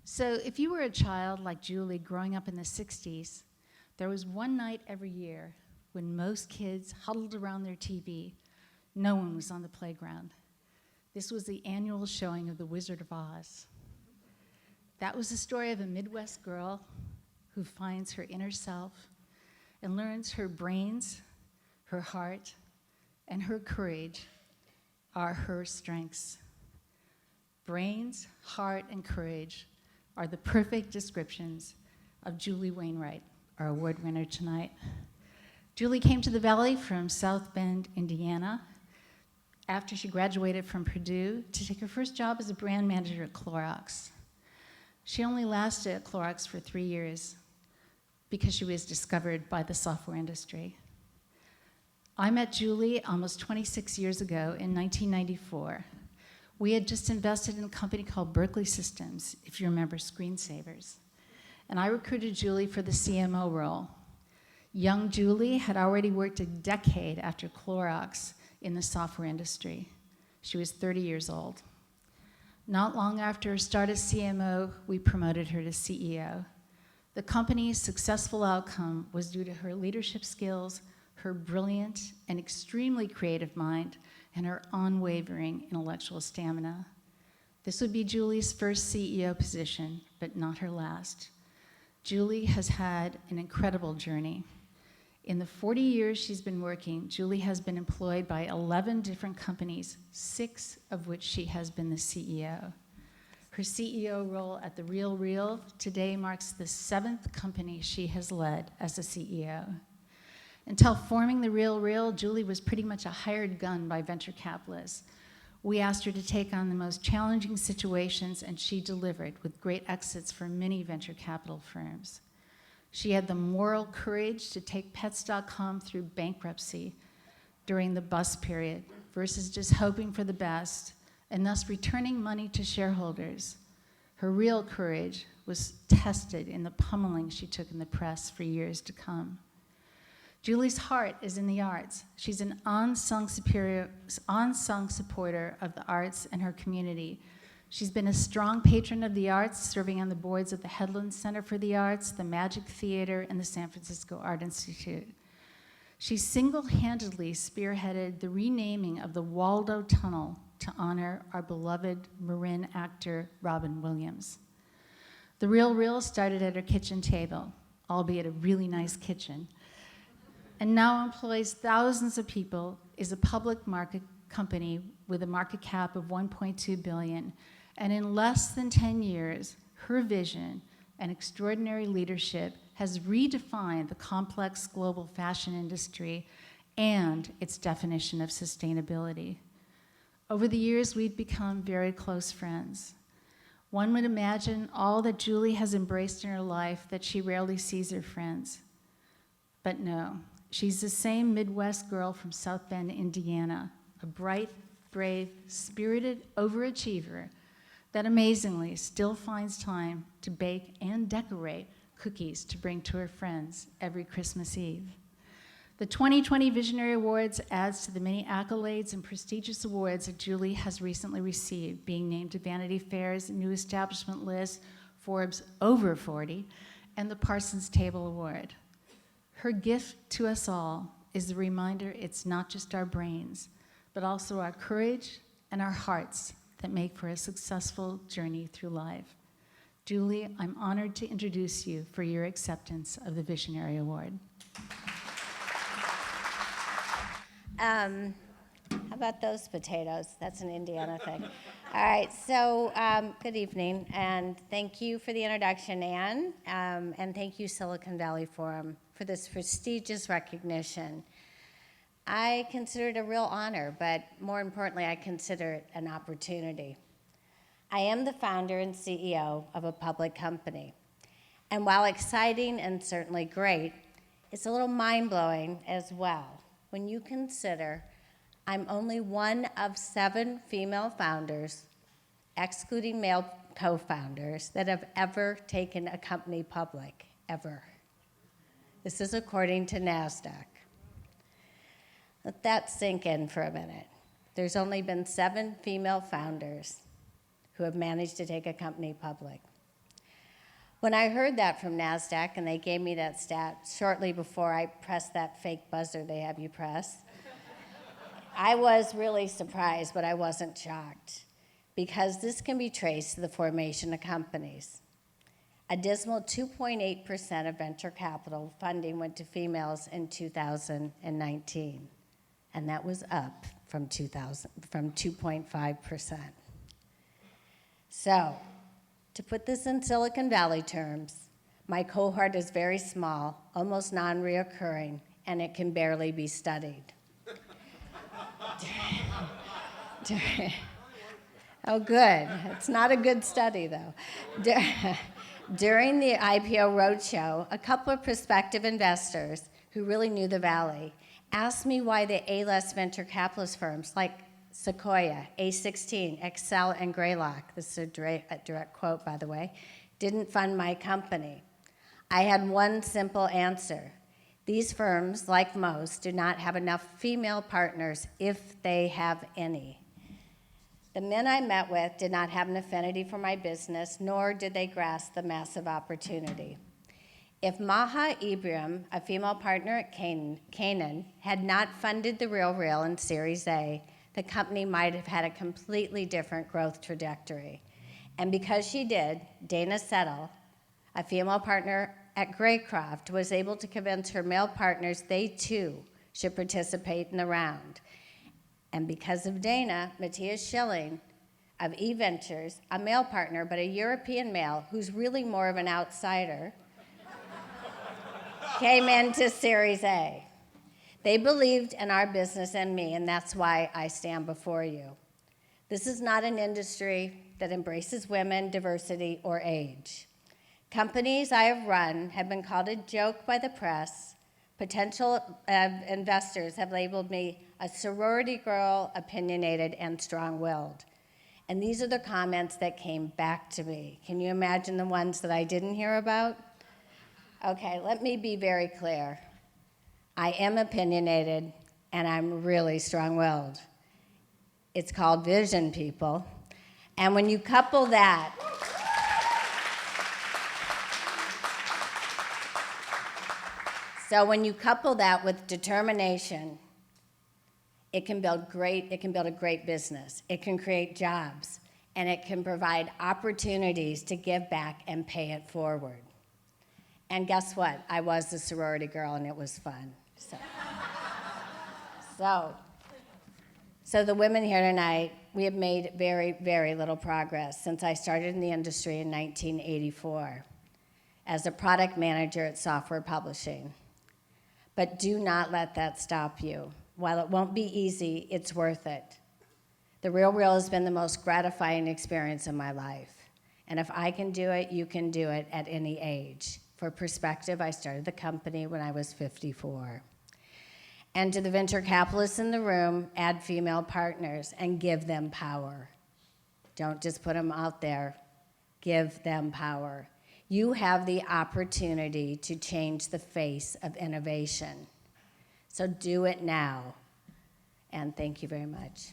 So if you were a child like Julie growing up in the 60s, there was one night every year when most kids huddled around their TV. No one was on the playground. This was the annual showing of The Wizard of Oz. That was the story of a Midwest girl who finds her inner self and learns her brains, her heart, and her courage are her strengths. Brains, heart, and courage are the perfect descriptions of Julie Wainwright, our award winner tonight. Julie came to the Valley from South Bend, Indiana, after she graduated from Purdue to take her first job as a brand manager at Clorox. She only lasted at Clorox for 3 years because she was discovered by the software industry. I met Julie almost 26 years ago in 1994. We had just invested in a company called Berkeley Systems, if you remember screensavers. And I recruited Julie for the CMO role. Young Julie had already worked a decade after Clorox in the software industry. She was 30 years old. Not long after her start as CMO, we promoted her to CEO. The company's successful outcome was due to her leadership skills, her brilliant and extremely creative mind, and her unwavering intellectual stamina. This would be Julie's first CEO position, but not her last. Julie has had an incredible journey. In the 40 years she's been working, Julie has been employed by 11 different companies, 6 of which she has been the CEO. Her CEO role at the RealReal today marks the 7th company she has led as a CEO. Until forming the RealReal, Julie was pretty much a hired gun by venture capitalists. We asked her to take on the most challenging situations, and she delivered with great exits for many venture capital firms. She had the moral courage to take Pets.com through bankruptcy during the bust period versus just hoping for the best and thus returning money to shareholders. Her real courage was tested in the pummeling she took in the press for years to come. Julie's heart is in the arts. She's an unsung supporter of the arts and her community. She's been a strong patron of the arts, serving on the boards of the Headland Center for the Arts, the Magic Theater, and the San Francisco Art Institute. She single-handedly spearheaded the renaming of the Waldo Tunnel to honor our beloved Marin actor, Robin Williams. The RealReal started at her kitchen table, albeit a really nice kitchen, and now employs thousands of people, is a public market company with a market cap of $1.2 billion. And in less than 10 years, her vision and extraordinary leadership has redefined the complex global fashion industry and its definition of sustainability. Over the years, we've become very close friends. One would imagine all that Julie has embraced in her life that she rarely sees her friends. But no. She's the same Midwest girl from South Bend, Indiana, a bright, brave, spirited overachiever that amazingly still finds time to bake and decorate cookies to bring to her friends every Christmas Eve. The 2020 Visionary Awards adds to the many accolades and prestigious awards that Julie has recently received, being named to Vanity Fair's new establishment list, Forbes Over 40, and the Parsons Table Award. Her gift to us all is the reminder it's not just our brains, but also our courage and our hearts that make for a successful journey through life. Julie, I'm honored to introduce you for your acceptance of the Visionary Award. How about those potatoes? That's an Indiana thing. All right, so good evening, and thank you for the introduction, Anne, and thank you, Silicon Valley Forum, for this prestigious recognition. I consider it a real honor, but more importantly, I consider it an opportunity. I am the founder and CEO of a public company, and while exciting and certainly great, it's a little mind-blowing as well when you consider I'm only one of 7 female founders, excluding male co-founders, that have ever taken a company public, ever. This is according to NASDAQ. Let that sink in for a minute. There's only been 7 female founders who have managed to take a company public. When I heard that from NASDAQ, and they gave me that stat shortly before I pressed that fake buzzer they have you press, I was really surprised, but I wasn't shocked, because this can be traced to the formation of companies. A dismal 2.8% of venture capital funding went to females in 2019, and that was up from 2.5%. So, to put this in Silicon Valley terms, my cohort is very small, almost non-reoccurring, and it can barely be studied. Oh, good. It's not a good study, though. During the IPO roadshow, a couple of prospective investors who really knew the Valley asked me why the A-list venture capitalist firms like Sequoia, A16, Excel, and Greylock, this is a direct quote, by the way, didn't fund my company. I had one simple answer. These firms, like most, do not have enough female partners, if they have any. The men I met with did not have an affinity for my business, nor did they grasp the massive opportunity. If Maha Ibrahim, a female partner at Canaan, had not funded the RealReal in Series A, the company might have had a completely different growth trajectory. And because she did, Dana Settle, a female partner at Graycroft, was able to convince her male partners they too should participate in the round. And because of Dana, Matthias Schilling of eVentures, a male partner, but a European male who's really more of an outsider, came into Series A. They believed in our business and me, and that's why I stand before you. This is not an industry that embraces women, diversity, or age. Companies I have run have been called a joke by the press. Potential investors have labeled me a sorority girl, opinionated, and strong-willed. And these are the comments that came back to me. Can you imagine the ones that I didn't hear about? Okay, let me be very clear. I am opinionated, and I'm really strong-willed. It's called vision, people. And when you couple that, with determination, it can build a great business. It can create jobs, and it can provide opportunities to give back and pay it forward. And guess what? I was the sorority girl, and it was fun. So the women here tonight, we have made very, very little progress since I started in the industry in 1984 as a product manager at software publishing. But do not let that stop you. While it won't be easy, it's worth it. The RealReal has been the most gratifying experience in my life. And if I can do it, you can do it at any age. For perspective, I started the company when I was 54. And to the venture capitalists in the room, add female partners and give them power. Don't just put them out there. Give them power. You have the opportunity to change the face of innovation. So do it now. And thank you very much.